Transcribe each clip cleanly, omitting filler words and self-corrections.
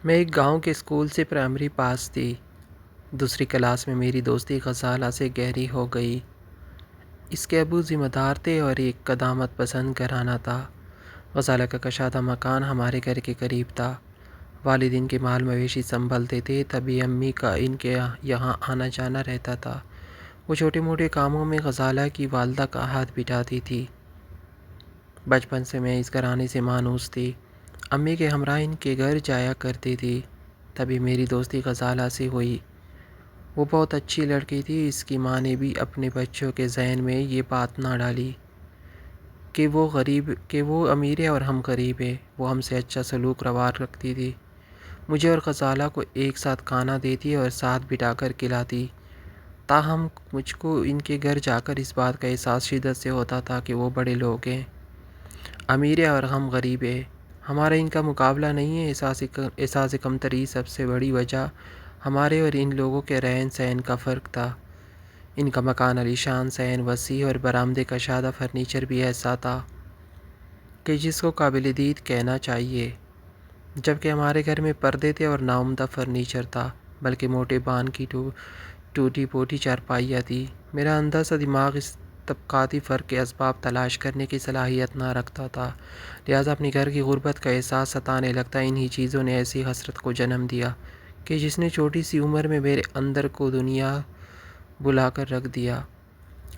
میں ایک گاؤں کے اسکول سے پرائمری پاس تھی۔ دوسری کلاس میں میری دوستی غزالہ سے گہری ہو گئی۔ اس کے ابو ذمہ دار تھے اور ایک قدامت پسند گھرانہ تھا۔ غزالہ کا کشادہ مکان ہمارے گھر کے قریب تھا۔ والد ان کے مال مویشی سنبھالتے تھے، تبھی امی کا ان کے یہاں آنا جانا رہتا تھا۔ وہ چھوٹے موٹے کاموں میں غزالہ کی والدہ کا ہاتھ بٹاتی تھی۔ بچپن سے میں اس گھرانے سے مانوس تھی۔ امی کے ہمراہ ان کے گھر جایا کرتی تھی، تبھی میری دوستی غزالہ سے ہوئی۔ وہ بہت اچھی لڑکی تھی۔ اس کی ماں نے بھی اپنے بچوں کے ذہن میں یہ بات نہ ڈالی کہ وہ امیر ہے اور ہم غریب ہیں۔ وہ ہم سے اچھا سلوک روار رکھتی تھی۔ مجھے اور غزالہ کو ایک ساتھ کھانا دیتی اور ساتھ بٹھا کر کھلاتی۔ تاہم مجھ کو ان کے گھر جا کر اس بات کا احساس شدت سے ہوتا تھا کہ وہ بڑے لوگ ہیں، امیر ہیں اور ہم غریب ہیں۔ ہمارا ان کا مقابلہ نہیں ہے۔ احساس کمتری سب سے بڑی وجہ ہمارے اور ان لوگوں کے رہن سہن کا فرق تھا۔ ان کا مکان عالیشان، صحن وسیع اور برآمدے کشادہ فرنیچر بھی ایسا تھا کہ جس کو قابل دید کہنا چاہیے، جبکہ ہمارے گھر میں پردے تھے اور ناعمدہ فرنیچر تھا، بلکہ موٹے بان کی ٹوٹی پوٹی چارپائیاں تھی۔ میرا اندھا سا دماغ اس طبقاتی فرق کے اسباب تلاش کرنے کی صلاحیت نہ رکھتا تھا، لہٰذا اپنے گھر کی غربت کا احساس ستانے لگتا۔ انہی چیزوں نے ایسی حسرت کو جنم دیا کہ جس نے چھوٹی سی عمر میں میرے اندر کو دنیا بلا کر رکھ دیا۔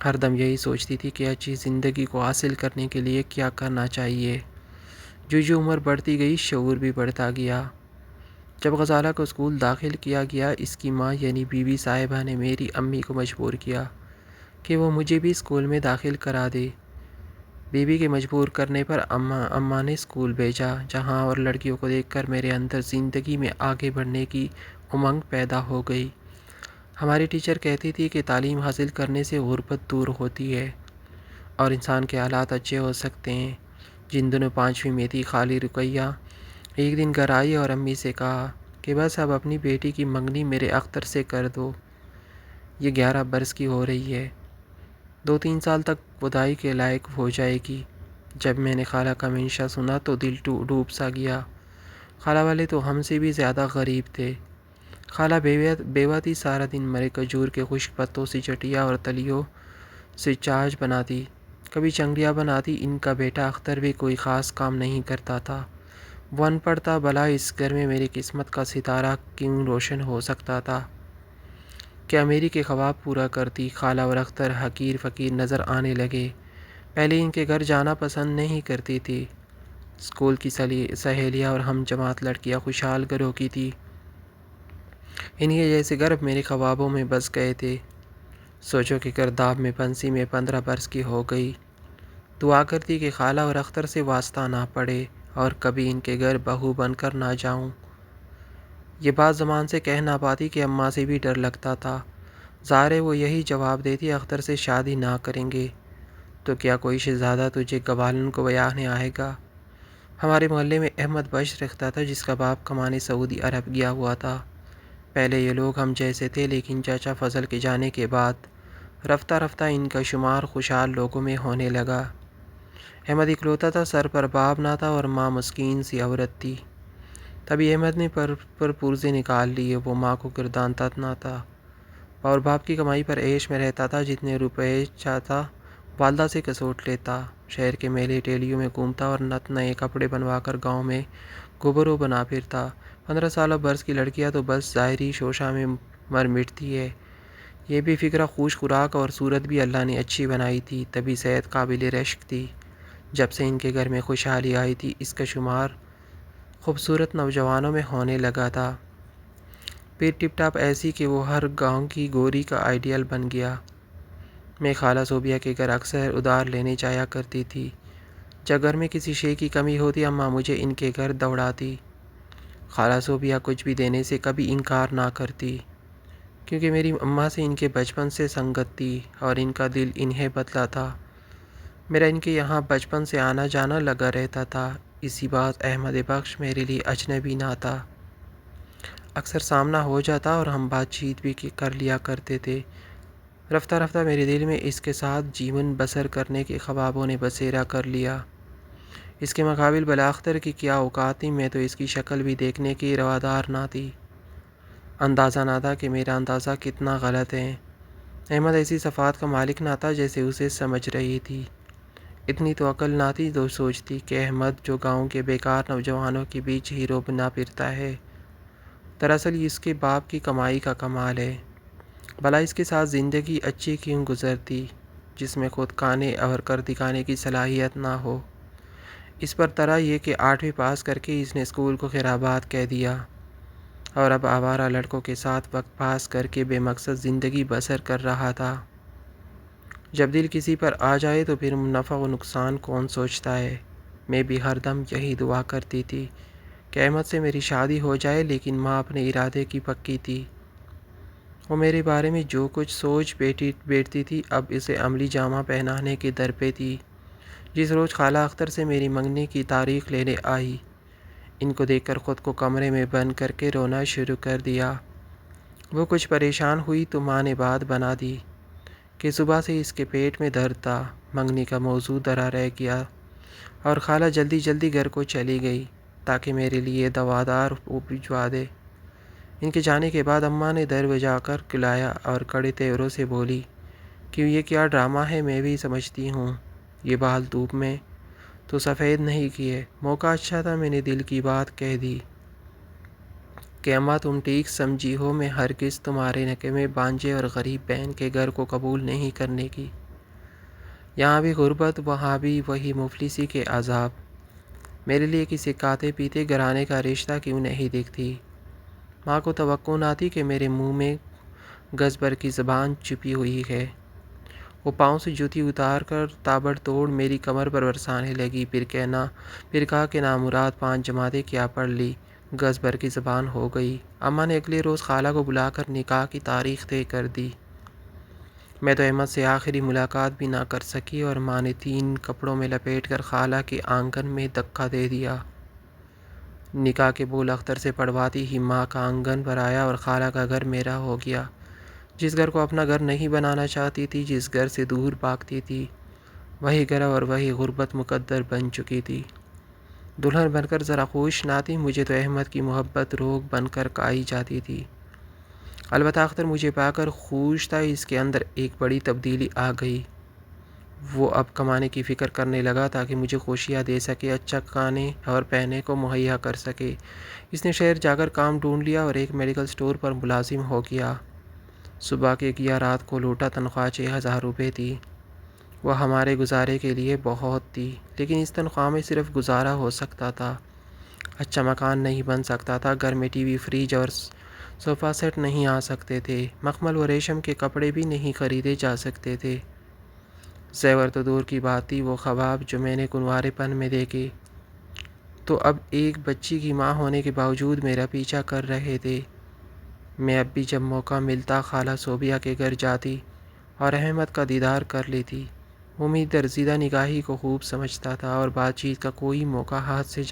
ہر دم یہی سوچتی تھی کہ اچھی زندگی کو حاصل کرنے کے لیے کیا کرنا چاہیے۔ جو عمر بڑھتی گئی، شعور بھی بڑھتا گیا۔ جب غزالہ کو اسکول داخل کیا گیا، اس کی ماں یعنی بی بی صاحبہ نے میری امی کو مجبور کیا کہ وہ مجھے بھی اسکول میں داخل کرا دے۔ بی بی کے مجبور کرنے پر اماں نے اسکول بھیجا، جہاں اور لڑکیوں کو دیکھ کر میرے اندر زندگی میں آگے بڑھنے کی امنگ پیدا ہو گئی۔ ہماری ٹیچر کہتی تھی کہ تعلیم حاصل کرنے سے غربت دور ہوتی ہے اور انسان کے حالات اچھے ہو سکتے ہیں۔ جن دنوں پانچویں میں تھی، خالی رقیہ ایک دن گھر آئی اور امی سے کہا کہ بس اب اپنی بیٹی کی منگنی میرے اختر سے کر دو، یہ 11 برس کی ہو رہی ہے، 2-3 سال تک ودائی کے لائق ہو جائے گی۔ جب میں نے خالہ کا منشا سنا تو دل ڈوب سا گیا۔ خالہ والے تو ہم سے بھی زیادہ غریب تھے۔ خالہ بیوہ تھی، سارا دن مرے کھجور کے خشک پتوں سے چٹیا اور تلیوں سے چاچ بناتی، کبھی چنگڑیاں بناتی۔ ان کا بیٹا اختر بھی کوئی خاص کام نہیں کرتا تھا، وہ ان پڑھ تھا۔ بھلا اس گھر میں میری قسمت کا ستارہ کیوں روشن ہو سکتا تھا؟ کیا میری کے خواب پورا کرتی؟ خالہ اور اختر حقیر فقیر نظر آنے لگے۔ پہلے ان کے گھر جانا پسند نہیں کرتی تھی۔ اسکول کی سہیلیاں اور ہم جماعت لڑکیاں خوشحال گھروں کی تھی۔ انہی جیسے گھر میرے خوابوں میں بس گئے تھے۔ سوچو کہ گرداب میں پنسی میں 15 برس کی ہو گئی۔ دعا کرتی کہ خالہ اور اختر سے واسطہ نہ پڑے اور کبھی ان کے گھر بہو بن کر نہ جاؤں۔ یہ بات زبان سے کہہ نہ پاتی کہ اماں سے بھی ڈر لگتا تھا۔ ظاہر ہے وہ یہی جواب دیتی، اختر سے شادی نہ کریں گے تو کیا کوئی شہزادہ تجھے قبالن کو بیانے آئے گا؟ ہمارے محلے میں احمد بشر رہتا تھا، جس کا باپ کمانے سعودی عرب گیا ہوا تھا۔ پہلے یہ لوگ ہم جیسے تھے، لیکن چاچا فضل کے جانے کے بعد رفتہ رفتہ ان کا شمار خوشحال لوگوں میں ہونے لگا۔ احمد اکلوتا تھا، سر پر باب نہ تھا اور ماں مسکین سی عورت تھی۔ تبھی احمد نے پر پرزے نکال لیے۔ وہ ماں کو گردانتا نہ تھا اور باپ کی کمائی پر عیش میں رہتا تھا۔ جتنے روپے چاہتا والدہ سے کسوٹ لیتا، شہر کے میلے ٹیلیوں میں گھومتا اور نت نئے کپڑے بنوا کر گاؤں میں گوبروں بنا پھرتا۔ 15 سالہ برس کی لڑکیاں تو بس ظاہری شوشہ میں مر مٹتی ہے۔ یہ بھی فکرہ خوش خوراک اور صورت بھی اللہ نے اچھی بنائی تھی، تبھی صحت قابل رشک تھی۔ جب سے ان کے گھر میں خوشحالی آئی تھی، اس کا شمار خوبصورت نوجوانوں میں ہونے لگا تھا۔ پھر ٹپ ٹاپ ایسی کہ وہ ہر گاؤں کی گوری کا آئیڈیل بن گیا۔ میں خالہ صوبیہ کے گھر اکثر ادار لینے جایا کرتی تھی۔ جب گھر میں کسی شے کی کمی ہوتی، اماں مجھے ان کے گھر دوڑاتی۔ خالہ صوبیہ کچھ بھی دینے سے کبھی انکار نہ کرتی، کیونکہ میری اماں سے ان کے بچپن سے سنگت تھی اور ان کا دل انہیں بدلا تھا۔ میرا ان کے یہاں بچپن سے آنا جانا لگا رہتا تھا، اسی بات احمد بخش میرے لیے اجنبی نہ تھا۔ اکثر سامنا ہو جاتا اور ہم بات چیت بھی کر لیا کرتے تھے۔ رفتہ رفتہ میرے دل میں اس کے ساتھ جیون بسر کرنے کے خوابوں نے بسیرا کر لیا۔ اس کے مقابل بلاختر کی کیا اوقات تھی، میں تو اس کی شکل بھی دیکھنے کی روادار نہ تھی۔ اندازہ نہ تھا کہ میرا اندازہ کتنا غلط ہے۔ احمد ایسی صفات کا مالک نہ تھا جیسے اسے سمجھ رہی تھی۔ اتنی تو عقل نہ تھی تو سوچتی کہ احمد جو گاؤں کے بیکار نوجوانوں کے بیچ ہیرو بنا پھرتا ہے، دراصل اس کے باپ کی کمائی کا کمال ہے۔ بھلا اس کے ساتھ زندگی اچھی کیوں گزرتی جس میں خود کھانے اور کر دکھانے کی صلاحیت نہ ہو؟ اس پر طرح یہ کہ 8ویں پاس کر کے اس نے اسکول کو خیرآباد کہہ دیا اور اب آوارہ لڑکوں کے ساتھ وقت پاس کر کے بے مقصد زندگی بسر کر رہا تھا۔ جب دل کسی پر آ جائے تو پھر نفع و نقصان کون سوچتا ہے؟ میں بھی ہر دم یہی دعا کرتی تھی کہ احمد سے میری شادی ہو جائے، لیکن ماں اپنے ارادے کی پکی تھی۔ وہ میرے بارے میں جو کچھ سوچ بیٹھتی تھی اب اسے عملی جامہ پہنانے کے در پہ تھی۔ جس روز خالہ اختر سے میری منگنی کی تاریخ لینے آئی، ان کو دیکھ کر خود کو کمرے میں بند کر کے رونا شروع کر دیا۔ وہ کچھ پریشان ہوئی تو ماں نے بات بنا دی کہ صبح سے اس کے پیٹ میں درد تھا۔ منگنی کا موضوع درا رہ گیا اور خالہ جلدی جلدی گھر کو چلی گئی تاکہ میرے لیے دوادار وہ بھجوا دے۔ ان کے جانے کے بعد اماں نے در بجا کر کلایا اور کڑے تیوروں سے بولی کہ یہ کیا ڈرامہ ہے، میں بھی سمجھتی ہوں یہ بال دھوپ میں تو سفید نہیں کیے۔ موقع اچھا تھا، میں نے دل کی بات کہہ دی کہ اماں تم ٹھیک سمجھی ہو، میں ہرگز تمہارے نکمے بانجے اور غریب بہن کے گھر کو قبول نہیں کرنے کی۔ یہاں بھی غربت، وہاں بھی وہی مفلسی کے عذاب۔ میرے لیے کسی کھاتے پیتے گھرانے کا رشتہ کیوں نہیں دیکھتی؟ ماں کو توقع نہ تھی کہ میرے منہ میں گز بھر کی زبان چھپی ہوئی ہے۔ وہ پاؤں سے جوتی اتار کر تابڑ توڑ میری کمر پر برسانے لگی، پھر کہا کہ نامراد 5 جماعتیں کیا پڑھ لی، گز بھر کی زبان ہو گئی۔ اماں نے اگلے روز خالہ کو بلا کر نکاح کی تاریخ طے کر دی۔ میں تو احمد سے آخری ملاقات بھی نہ کر سکی اور ماں نے 3 کپڑوں میں لپیٹ کر خالہ کے آنگن میں دھکا دے دیا۔ نکاح کے بول اختر سے پڑھواتی ہی ماں کا آنگن پر آیا اور خالہ کا گھر میرا ہو گیا۔ جس گھر کو اپنا گھر نہیں بنانا چاہتی تھی، جس گھر سے دور بھاگتی تھی، وہی گھر اور وہی غربت مقدر بن چکی تھی۔ دلہن بن کر ذرا خوش نہ تھی، مجھے تو احمد کی محبت روگ بن کر کھائی جاتی تھی۔ البتہ اختر مجھے پا کر خوش تھا، اس کے اندر ایک بڑی تبدیلی آ گئی۔ وہ اب کمانے کی فکر کرنے لگا تاکہ مجھے خوشیاں دے سکے، اچھا کھانے اور پہننے کو مہیا کر سکے۔ اس نے شہر جا کر کام ڈھونڈ لیا اور ایک میڈیکل سٹور پر ملازم ہو گیا۔ صبح کے گیا رات کو لوٹا، تنخواہ 6,000 روپے تھی۔ وہ ہمارے گزارے کے لیے بہت تھی، لیکن اس تنخواہ میں صرف گزارا ہو سکتا تھا۔ اچھا مکان نہیں بن سکتا تھا، گھر میں ٹی وی، فریج اور صوفہ سیٹ نہیں آ سکتے تھے، مخمل و ریشم کے کپڑے بھی نہیں خریدے جا سکتے تھے۔ زیور تو دور کی بات تھی، وہ خواب جو میں نے کنوارے پن میں دیکھے تو اب ایک بچی کی ماں ہونے کے باوجود میرا پیچھا کر رہے تھے۔ میں اب بھی جب موقع ملتا خالہ صوبیہ کے گھر جاتی اور احمد کا دیدار کر لیتی۔ وہ میری درزیدہ نگاہی کو خوب سمجھتا تھا اور بات چیت کا کوئی موقع ہاتھ سے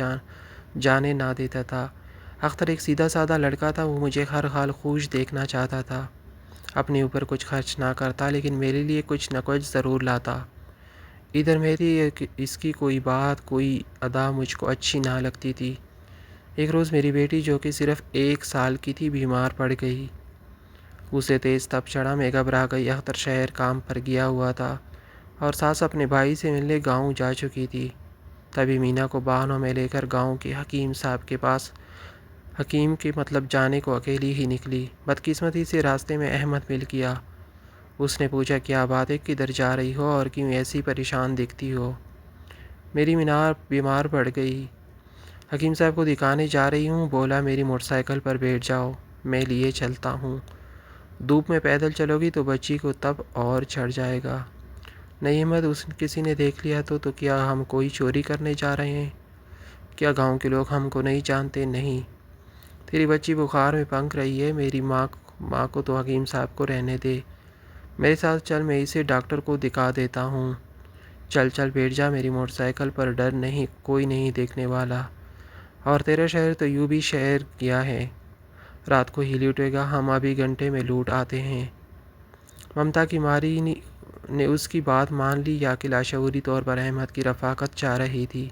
جانے نہ دیتا تھا۔ اختر ایک سیدھا سادہ لڑکا تھا، وہ مجھے ہر حال خوش دیکھنا چاہتا تھا۔ اپنے اوپر کچھ خرچ نہ کرتا، لیکن میرے لیے کچھ نہ کچھ ضرور لاتا۔ ادھر میری اس کی کوئی بات، کوئی ادا مجھ کو اچھی نہ لگتی تھی۔ ایک روز میری بیٹی جو کہ صرف 1 سال کی تھی بیمار پڑ گئی۔ اسے تیز تپ چڑھا، میں گھبرا گئی۔ اختر شہر کام پر گیا ہوا تھا اور ساس اپنے بھائی سے ملنے گاؤں جا چکی تھی۔ تبھی مینا کو باہنوں میں لے کر گاؤں کے حکیم صاحب کے پاس، حکیم کے مطلب جانے کو اکیلی ہی نکلی۔ بدقسمتی سے راستے میں احمد مل گیا۔ اس نے پوچھا کیا بات ہے، کدھر جا رہی ہو اور کیوں ایسی پریشان دکھتی ہو؟ میری مینار بیمار پڑ گئی، حکیم صاحب کو دکھانے جا رہی ہوں۔ بولا میری موٹر سائیکل پر بیٹھ جاؤ، میں لیے چلتا ہوں۔ دھوپ میں پیدل چلو گی تو بچی کو تب اور چڑھ جائے گا۔ نہیں احمد، کسی نے دیکھ لیا تو کیا ہم کوئی چوری کرنے جا رہے ہیں؟ کیا گاؤں کے لوگ ہم کو نہیں جانتے؟ نہیں، تیری بچی بخار میں پنک رہی ہے، میری ماں کو تو حکیم صاحب کو رہنے دے، میرے ساتھ چل، میں اسے ڈاکٹر کو دکھا دیتا ہوں۔ چل چل بیٹھ جا میری موٹر سائیکل پر، ڈر نہیں، کوئی نہیں دیکھنے والا، اور تیرا شہر تو یوں بھی شہر گیا ہے، رات کو ہی لوٹے گا، ہم ابھی گھنٹے میں لوٹ آتے ہیں۔ ممتا کی ماری نے اس کی بات مان لی یا کہ لاشعوری طور پر احمد کی رفاقت چاہ رہی تھی۔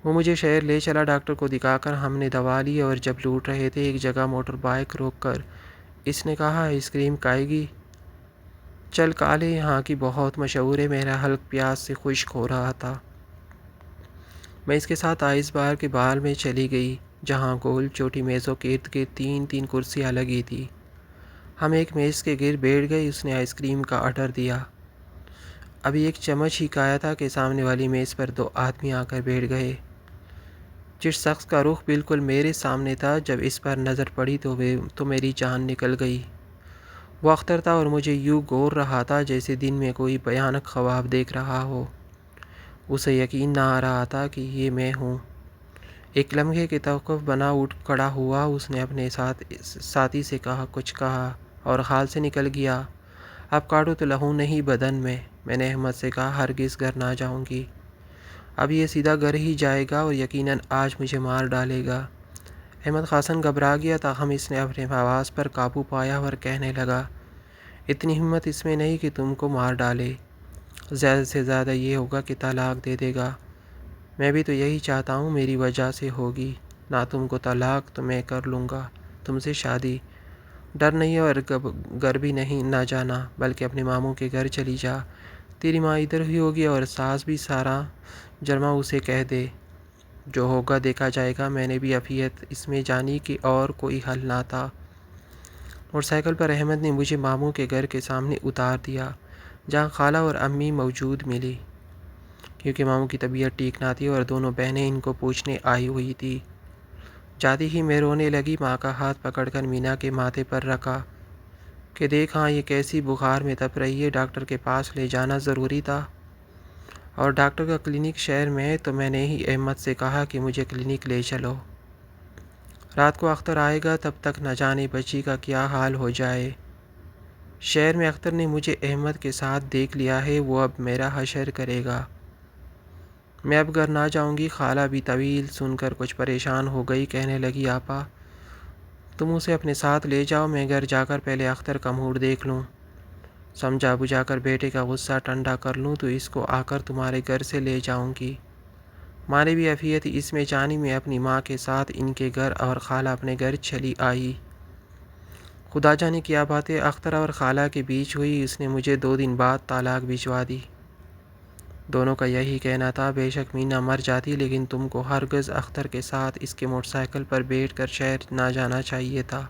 وہ مجھے شہر لے چلا، ڈاکٹر کو دکھا کر ہم نے دوا لی اور جب لوٹ رہے تھے ایک جگہ موٹر بائیک روک کر اس نے کہا آئس کریم کھائے گی؟ چل کالے، یہاں کی بہت مشہور ہے۔ میرا حلق پیاس سے خشک ہو رہا تھا۔ میں اس کے ساتھ آئس بار کے بال میں چلی گئی جہاں گول چوٹی میزوں کے ارد گرد تین تین کرسیاں لگی تھی۔ ہم ایک میز کے گرد بیٹھ گئے۔ اس نے آئس کریم کا آرڈر دیا۔ ابھی ایک چمچ ہی کھایا تھا کہ سامنے والی میز پر دو آدمی آ کر بیٹھ گئے۔ جس شخص کا رخ بالکل میرے سامنے تھا، جب اس پر نظر پڑی تو میری جان نکل گئی۔ وہ اختر تھا اور مجھے یوں گور رہا تھا جیسے دن میں کوئی بھیانک خواب دیکھ رہا ہو۔ اسے یقین نہ آ رہا تھا کہ یہ میں ہوں۔ ایک لمحے کے توقف بنا اٹھ کھڑا ہوا۔ اس نے اپنے ساتھی سے کچھ کہا اور ہال سے نکل گیا۔ اب کاٹو تو لہو نہیں بدن میں۔ میں نے احمد سے کہا ہرگز گھر نہ جاؤں گی۔ اب یہ سیدھا گھر ہی جائے گا اور یقیناً آج مجھے مار ڈالے گا۔ احمد خاصاً گھبرا گیا، تاہم اس نے اپنے آواز پر قابو پایا اور کہنے لگا اتنی ہمت اس میں نہیں کہ تم کو مار ڈالے۔ زیادہ سے زیادہ یہ ہوگا کہ طلاق دے دے گا۔ میں بھی تو یہی چاہتا ہوں، میری وجہ سے ہوگی نہ تم کو طلاق تو میں کر لوں گا تم سے شادی۔ ڈر نہیں اور گھر بھی نہیں نہ جانا، بلکہ اپنے ماموں کے گھر چلی جا۔ تیری ماں ادھر ہی ہوگی اور ساس بھی، سارا جرمہ اسے کہہ دے۔ جو ہوگا دیکھا جائے گا۔ میں نے بھی عافیت اس میں جانی کہ اور کوئی حل نہ تھا۔ موٹر سائیکل پر احمد نے مجھے ماموں کے گھر کے سامنے اتار دیا جہاں خالہ اور امی موجود ملی، کیونکہ ماموں کی طبیعت ٹھیک نہ تھی اور دونوں بہنیں ان کو پوچھنے آئی ہوئی تھی۔ جاتی ہی میں رونے لگی، ماں کا ہاتھ پکڑ کر مینا کے ماتھے پر رکھا کہ دیکھ ہاں یہ کیسی بخار میں تپ رہی ہے، ڈاکٹر کے پاس لے جانا ضروری تھا۔ اور ڈاکٹر کا کلینک شہر میں ہے، تو میں نے ہی احمد سے کہا کہ مجھے کلینک لے چلو۔ رات کو اختر آئے گا، تب تک نہ جانے بچی کا کیا حال ہو جائے۔ شہر میں اختر نے مجھے احمد کے ساتھ دیکھ لیا ہے، وہ اب میرا حشر کرے گا۔ میں اب گھر نہ جاؤں گی۔ خالہ بھی طویل سن کر کچھ پریشان ہو گئی، کہنے لگی آپا تم اسے اپنے ساتھ لے جاؤ، میں گھر جا کر پہلے اختر کا موڈ دیکھ لوں، سمجھا بجھا کر بیٹے کا غصہ ٹھنڈا کر لوں تو اس کو آ کر تمہارے گھر سے لے جاؤں گی۔ ماں نے بھی عافیت اس میں جانی۔ میں اپنی ماں کے ساتھ ان کے گھر اور خالہ اپنے گھر چلی آئی۔ خدا جانے کیا باتیں اختر اور خالہ کے بیچ ہوئی۔ اس نے مجھے 2 دن بعد طلاق بھجوا دی۔ دونوں کا یہی کہنا تھا بے شک مینا مر جاتی لیکن تم کو ہرگز اختر کے ساتھ اس کے موٹر سائیکل پر بیٹھ کر شہر نہ جانا چاہیے تھا۔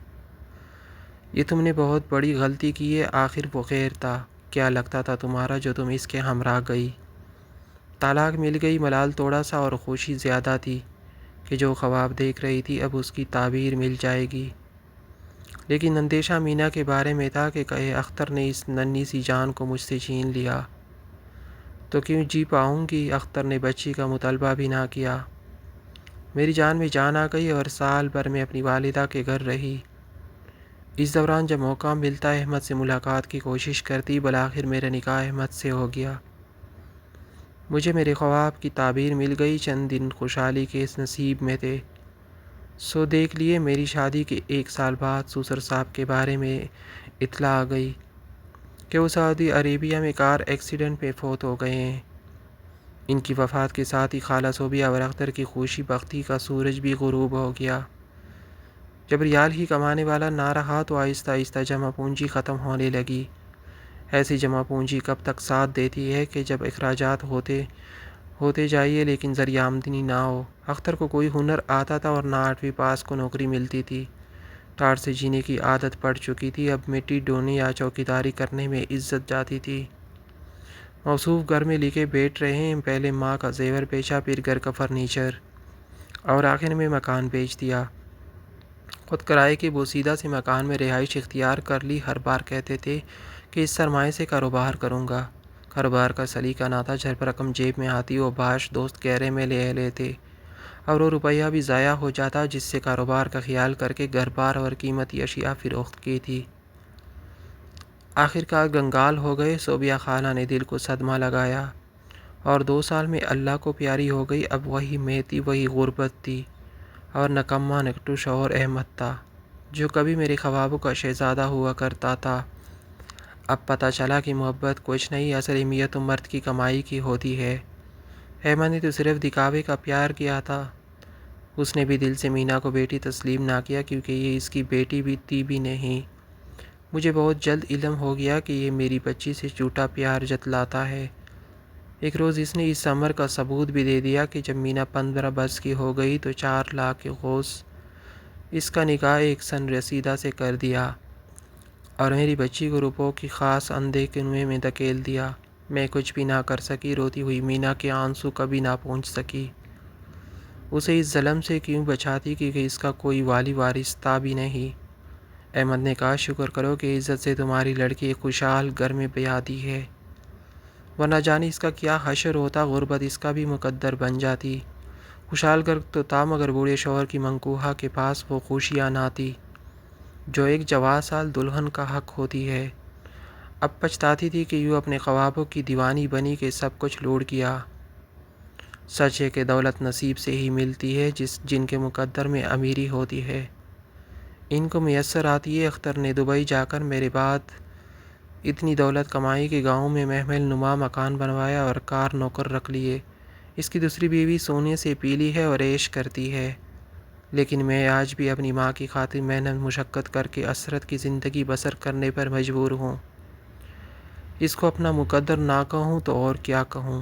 یہ تم نے بہت بڑی غلطی کی ہے۔ آخر وہ خیر تھا کیا لگتا تھا تمہارا جو تم اس کے ہمراہ گئی۔ طلاق مل گئی، ملال تھوڑا سا اور خوشی زیادہ تھی کہ جو خواب دیکھ رہی تھی اب اس کی تعبیر مل جائے گی۔ لیکن اندیشہ مینا کے بارے میں تھا کہ کہے اختر نے اس ننھی سی جان کو مجھ سے چھین لیا تو کیوں جی پاؤں گی۔ اختر نے بچی کا مطالبہ بھی نہ کیا۔ میری جان میں جان آ گئی اور سال بھر میں اپنی والدہ کے گھر رہی۔ اس دوران جب موقع ملتا احمد سے ملاقات کی کوشش کرتی۔ بالآخر میرا نکاح احمد سے ہو گیا۔ مجھے میرے خواب کی تعبیر مل گئی، چند دن خوشحالی کے اس نصیب میں تھے سو دیکھ لیے۔ میری شادی کے 1 سال بعد سسر صاحب کے بارے میں اطلاع آ گئی کہ وہ سعودی عربیہ میں کار ایکسیڈنٹ میں فوت ہو گئے ہیں۔ ان کی وفات کے ساتھ ہی خالہ صوبیہ اور اختر کی خوشی بختی کا سورج بھی غروب ہو گیا۔ جب ریال ہی کمانے والا نہ رہا تو آہستہ آہستہ جمع پونجی ختم ہونے لگی۔ ایسی جمع پونجی کب تک ساتھ دیتی ہے کہ جب اخراجات ہوتے جائیے لیکن ذریعہ آمدنی نہ ہو۔ اختر کو کوئی ہنر آتا تھا اور نہ 8ویں پاس کو نوکری ملتی تھی۔ ٹاٹ سے جینے کی عادت پڑ چکی تھی۔ اب مٹی ڈھونے یا چوکیداری کرنے میں عزت جاتی تھی۔ موصوف گھر میں لکھے بیٹھ رہے ہیں، پہلے ماں کا زیور بیچا، پھر گھر کا فرنیچر اور آخر میں مکان بیچ دیا۔ خود کرائے کے بوسیدہ سے مکان میں رہائش اختیار کر لی۔ ہر بار کہتے تھے کہ اس سرمایے سے کاروبار کروں گا۔ کاروبار کا سلیقہ نہ تھا، جب رقم جیب میں آتی وہ باش دوست گہرے میں لے لیتے اور وہ روپیہ بھی ضائع ہو جاتا جس سے کاروبار کا خیال کر کے گھر بار اور قیمتی اشیاء فروخت کی تھی۔ آخر کار گنگال ہو گئے۔ صوبیہ خالہ نے دل کو صدمہ لگایا اور 2 سال میں اللہ کو پیاری ہو گئی۔ اب وہی میں تھی، وہی غربت تھی اور نکما نکٹو شوہر احمد تھا جو کبھی میرے خوابوں کا شہزادہ ہوا کرتا تھا۔ اب پتہ چلا کہ محبت کچھ نہیں، اصل اہمیت تو مرد کی کمائی کی ہوتی ہے۔ احمد نے تو صرف دکھاوے کا پیار کیا تھا۔ اس نے بھی دل سے مینا کو بیٹی تسلیم نہ کیا کیونکہ یہ اس کی بیٹی بھی تھی بھی نہیں۔ مجھے بہت جلد علم ہو گیا کہ یہ میری بچی سے جھوٹا پیار جتلاتا ہے۔ ایک روز اس نے اس امر کا ثبوت بھی دے دیا کہ جب مینا 15 برس کی ہو گئی تو 4 لاکھ کے غوث اس کا نکاح ایک سن رسیدہ سے کر دیا اور میری بچی کو روپوں کی خاص اندھے کنویں میں دھکیل دیا۔ میں کچھ بھی نہ کر سکی۔ روتی ہوئی مینا کے آنسو کبھی نہ پہنچ سکی۔ اسے اس ظلم سے کیوں بچاتی کیونکہ اس کا کوئی والی وارث تھا بھی نہیں۔ احمد نے کہا شکر کرو کہ عزت سے تمہاری لڑکی ایک خوشحال گھر میں بیاہتی ہے، ورنہ جانے اس کا کیا حشر ہوتا، غربت اس کا بھی مقدر بن جاتی۔ خوشحال گھر تو تھا مگر بوڑھے شوہر کی منقوہہ کے پاس وہ خوشیاں نہ تھی جو ایک جواں سال دلہن کا حق ہوتی ہے۔ اب پچھتاتی تھی کہ یوں اپنے خوابوں کی دیوانی بنی کہ سب کچھ لوٹ گیا۔ سچ ہے کہ دولت نصیب سے ہی ملتی ہے، جن کے مقدر میں امیری ہوتی ہے ان کو میسر آتی ہے۔ اختر نے دبئی جا کر میرے بعد اتنی دولت کمائی کہ گاؤں میں محل نما مکان بنوایا اور کار نوکر رکھ لیے۔ اس کی دوسری بیوی سونے سے پیلی ہے اور عیش کرتی ہے، لیکن میں آج بھی اپنی ماں کی خاطر محنت مشقت کر کے عسرت کی زندگی بسر کرنے پر مجبور ہوں۔ اس کو اپنا مقدر نہ کہوں تو اور کیا کہوں۔